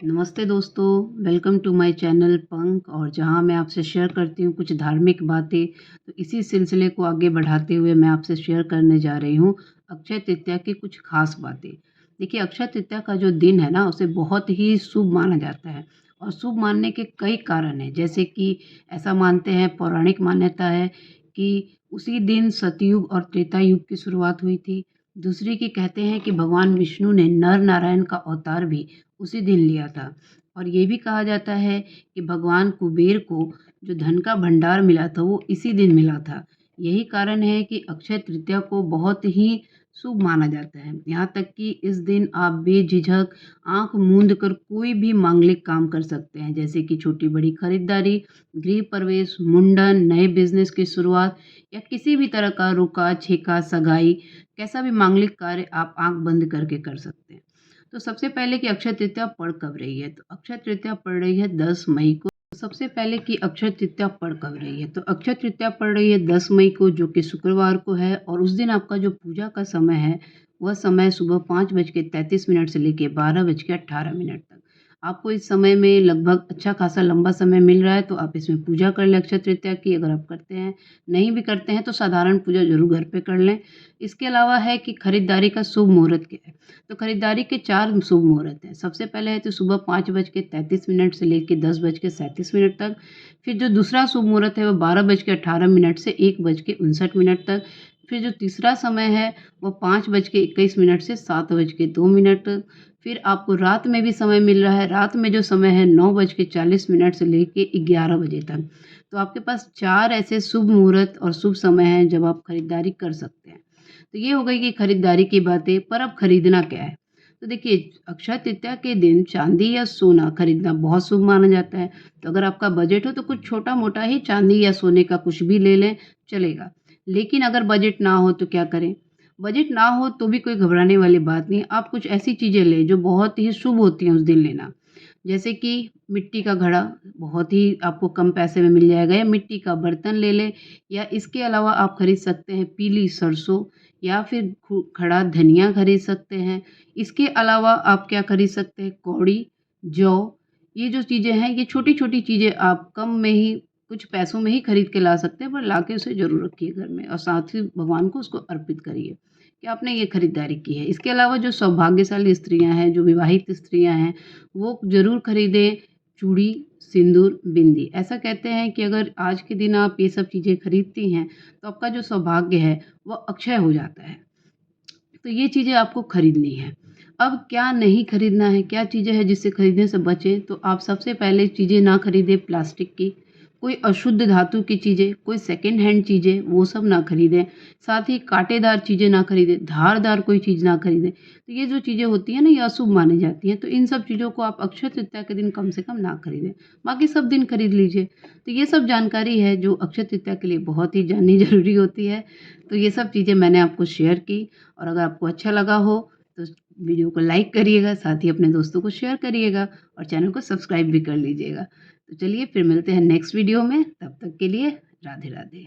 नमस्ते दोस्तों, welcome to my channel पंक और जहां मैं आपसे शेयर करती हूं कुछ धार्मिक बातें। तो इसी सिलसिले को आगे बढ़ाते हुए मैं आपसे शेयर करने जा रही हूं अक्षय तृतीया की कुछ खास बातें। देखिए, अक्षय तृतीया का जो दिन है ना, उसे बहुत ही शुभ माना जाता है और शुभ मानने के कई कारण हैं। जैसे कि ऐसा मानते हैं, पौराणिक मान्यता है कि उसी दिन सतयुग और त्रेता युग की शुरुआत हुई थी। दूसरी की कहते हैं कि भगवान विष्णु ने नर नारायण का अवतार भी उसी दिन लिया था। और ये भी कहा जाता है कि भगवान कुबेर को जो धन का भंडार मिला था वो इसी दिन मिला था। यही कारण है कि अक्षय तृतीया को बहुत ही शुभ माना जाता है। यहाँ तक कि इस दिन आप बेझिझक आंख मूंद कर कोई भी मांगलिक काम कर सकते हैं, जैसे कि छोटी बड़ी खरीदारी, गृह प्रवेश, मुंडन, नए बिजनेस की शुरुआत या किसी भी तरह का रुका छेका सगाई, कैसा भी मांगलिक कार्य आप आंख बंद करके कर सकते हैं। तो सबसे पहले कि अक्षय तृतीया पड़ कब रही है? तो अक्षय तृतीया पड़ रही है 10 मई को। सबसे पहले कि अक्षय तृतीया पड़ कब रही है? तो अक्षय तृतीया पड़ रही है 10 मई को, जो कि शुक्रवार को है और उस दिन आपका जो पूजा का समय है, वह समय सुबह 5:33 से लेके 12:18 तक। आपको इस समय में लगभग अच्छा खासा लंबा समय मिल रहा है, तो आप इसमें पूजा कर लें अक्षय तृतीया की। अगर आप करते हैं, नहीं भी करते हैं तो साधारण पूजा ज़रूर घर पे कर लें। इसके अलावा है कि खरीदारी का शुभ मुहूर्त क्या है? तो खरीदारी के 4 शुभ मुहूर्त हैं। सबसे पहले है तो सुबह 5:33 से लेके 10:37 तक। फिर जो दूसरा शुभ मुहूर्त है वो 12:18 से 1:59 तक। फिर जो तीसरा समय है वो 5:21 से 7:02 तक। फिर आपको रात में भी समय मिल रहा है। रात में जो समय है 9:40 से लेके 11 बजे तक। तो आपके पास 4 ऐसे शुभ मुहूर्त और शुभ समय हैं जब आप खरीदारी कर सकते हैं। तो ये हो गई कि खरीदारी की बातें, पर अब खरीदना क्या है? तो देखिए, अक्षय तृतीया के दिन चांदी या सोना खरीदना बहुत शुभ माना जाता है। तो अगर आपका बजट हो तो कुछ छोटा-मोटा ही चांदी या सोने का कुछ भी ले लें, चलेगा। लेकिन अगर बजट ना हो तो क्या करें? बजट ना हो तो भी कोई घबराने वाली बात नहीं है। आप कुछ ऐसी चीज़ें लें जो बहुत ही शुभ होती हैं उस दिन लेना। जैसे कि मिट्टी का घड़ा, बहुत ही आपको कम पैसे में मिल जाएगा, या मिट्टी का बर्तन ले लें, या इसके अलावा आप खरीद सकते हैं पीली सरसों, या फिर खड़ा धनिया खरीद सकते हैं। इसके अलावा आप क्या खरीद सकते हैं, कौड़ी, जौ। ये जो चीज़ें हैं, ये छोटी-छोटी चीज़ें आप कम में ही कुछ पैसों में ही खरीद के ला सकते हैं, पर लाके उसे ज़रूर रखिए घर में और साथ ही भगवान को उसको अर्पित करिए कि आपने ये खरीदारी की है। इसके अलावा जो सौभाग्यशाली स्त्रियाँ हैं, जो विवाहित स्त्रियाँ हैं, वो ज़रूर खरीदें चूड़ी, सिंदूर, बिंदी। ऐसा कहते हैं कि अगर आज के दिन आप ये सब चीज़ें खरीदती हैं, तो आपका जो सौभाग्य है, वो अक्षय हो जाता है। तो ये चीज़ें आपको खरीदनी है। अब क्या नहीं खरीदना है, क्या चीज़ें हैं जिससे खरीदने से बचें? तो आप सबसे पहले चीज़ें ना खरीदें प्लास्टिक की, कोई अशुद्ध धातु की चीज़ें, कोई सेकंड हैंड चीज़ें, वो सब ना खरीदें। साथ ही कांटेदार चीज़ें ना खरीदें, धारदार कोई चीज़ ना खरीदें। तो ये जो चीज़ें होती हैं ना, ये अशुभ मानी जाती हैं। तो इन सब चीज़ों को आप अक्षय तृतीया के दिन कम से कम ना खरीदें। बाकी सब दिन खरीद लीजिए। तो ये सब जानकारी है जो अक्षय तृतीया के लिए बहुत ही जाननी ज़रूरी होती है। तो ये सब चीज़ें मैंने आपको शेयर की, और अगर आपको अच्छा लगा हो तो वीडियो को लाइक करिएगा, साथ ही अपने दोस्तों को शेयर करिएगा और चैनल को सब्सक्राइब भी कर लीजिएगा। तो चलिए फिर मिलते हैं नेक्स्ट वीडियो में, तब तक के लिए राधे राधे।